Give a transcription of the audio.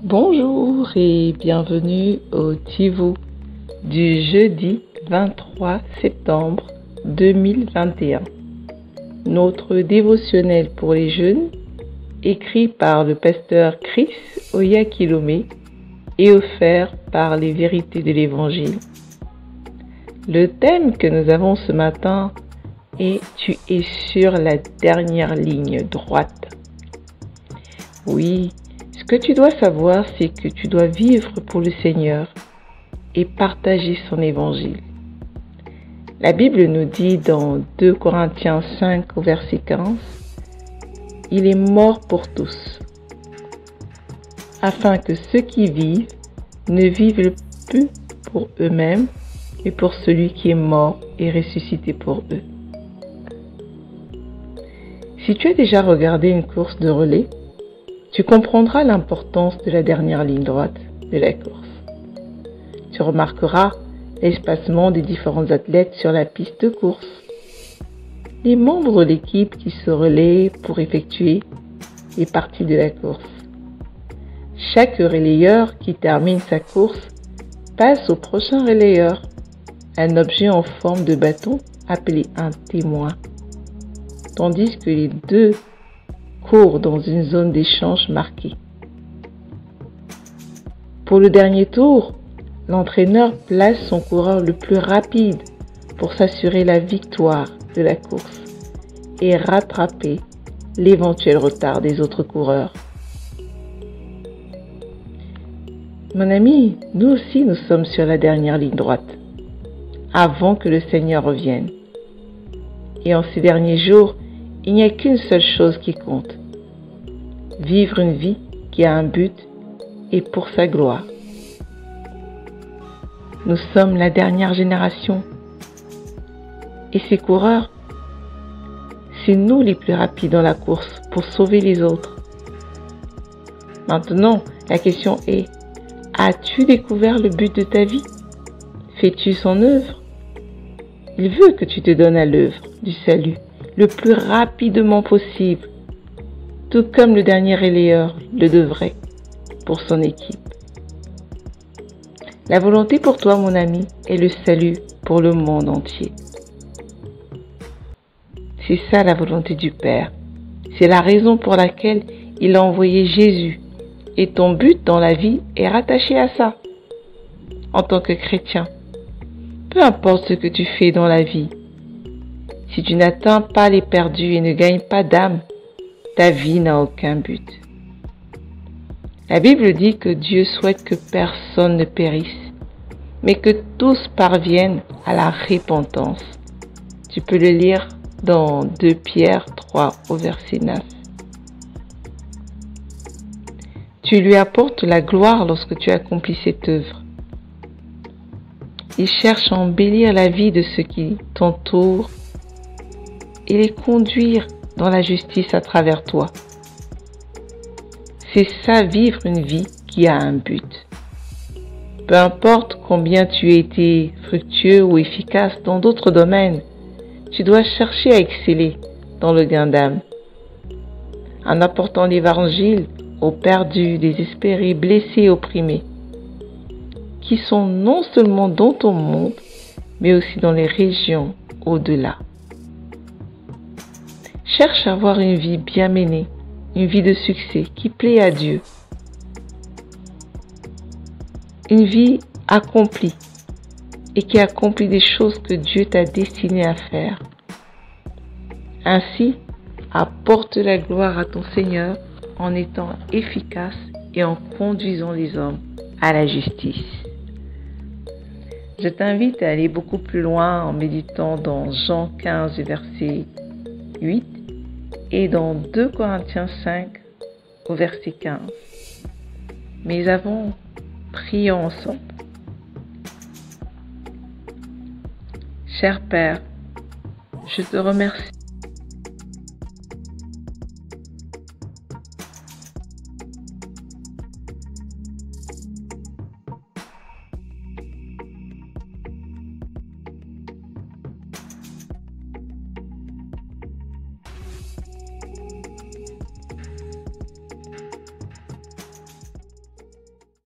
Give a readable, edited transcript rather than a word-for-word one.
Bonjour et bienvenue au Tivou du jeudi 23 septembre 2021. Notre dévotionnel pour les jeunes, écrit par le pasteur Chris Oyakilome et offert par les vérités de l'Évangile. Le thème que nous avons ce matin est « Tu es sur la dernière ligne droite ». Oui, ce que tu dois savoir, c'est que tu dois vivre pour le Seigneur et partager son évangile. La Bible nous dit dans 2 Corinthiens 5 au verset 15, « Il est mort pour tous, afin que ceux qui vivent ne vivent plus pour eux-mêmes, mais pour celui qui est mort et ressuscité pour eux. » Si tu as déjà regardé une course de relais, tu comprendras l'importance de la dernière ligne droite de la course. Tu remarqueras l'espacement des différents athlètes sur la piste de course. Les membres de l'équipe qui se relaient pour effectuer les parties de la course. Chaque relayeur qui termine sa course passe au prochain relayeur, un objet en forme de bâton appelé un témoin, tandis que les deux courent dans une zone d'échange marquée. Pour le dernier tour, l'entraîneur place son coureur le plus rapide pour s'assurer la victoire de la course et rattraper l'éventuel retard des autres coureurs. Mon ami, nous aussi nous sommes sur la dernière ligne droite, avant que le Seigneur revienne. Et en ces derniers jours, il n'y a qu'une seule chose qui compte. Vivre une vie qui a un but et pour sa gloire. Nous sommes la dernière génération. Et ces coureurs, c'est nous les plus rapides dans la course pour sauver les autres. Maintenant, la question est, as-tu découvert le but de ta vie? Fais-tu son œuvre? Il veut que tu te donnes à l'œuvre du salut le plus rapidement possible, tout comme le dernier relayeur le devrait pour son équipe. La volonté pour toi, mon ami, est le salut pour le monde entier. C'est ça la volonté du Père. C'est la raison pour laquelle il a envoyé Jésus. Et ton but dans la vie est rattaché à ça. En tant que chrétien, peu importe ce que tu fais dans la vie, si tu n'atteins pas les perdus et ne gagnes pas d'âme, ta vie n'a aucun but. La Bible dit que Dieu souhaite que personne ne périsse, mais que tous parviennent à la repentance. Tu peux le lire dans 2 Pierre 3 au verset 9. Tu lui apportes la gloire lorsque tu accomplis cette œuvre. Il cherche à embellir la vie de ceux qui t'entourent et les conduire dans la justice à travers toi. C'est ça, vivre une vie qui a un but. Peu importe combien tu as été fructueux ou efficace dans d'autres domaines, tu dois chercher à exceller dans le gain d'âme. En apportant l'évangile aux perdus, désespérés, blessés et opprimés, qui sont non seulement dans ton monde, mais aussi dans les régions au-delà. Cherche à avoir une vie bien menée, une vie de succès qui plaît à Dieu. Une vie accomplie et qui accomplit des choses que Dieu t'a destiné à faire. Ainsi, apporte la gloire à ton Seigneur en étant efficace et en conduisant les hommes à la justice. Je t'invite à aller beaucoup plus loin en méditant dans Jean 15, verset 8 et dans 2 Corinthiens 5 au verset 15. Mais avant, prions ensemble. Cher Père, je te remercie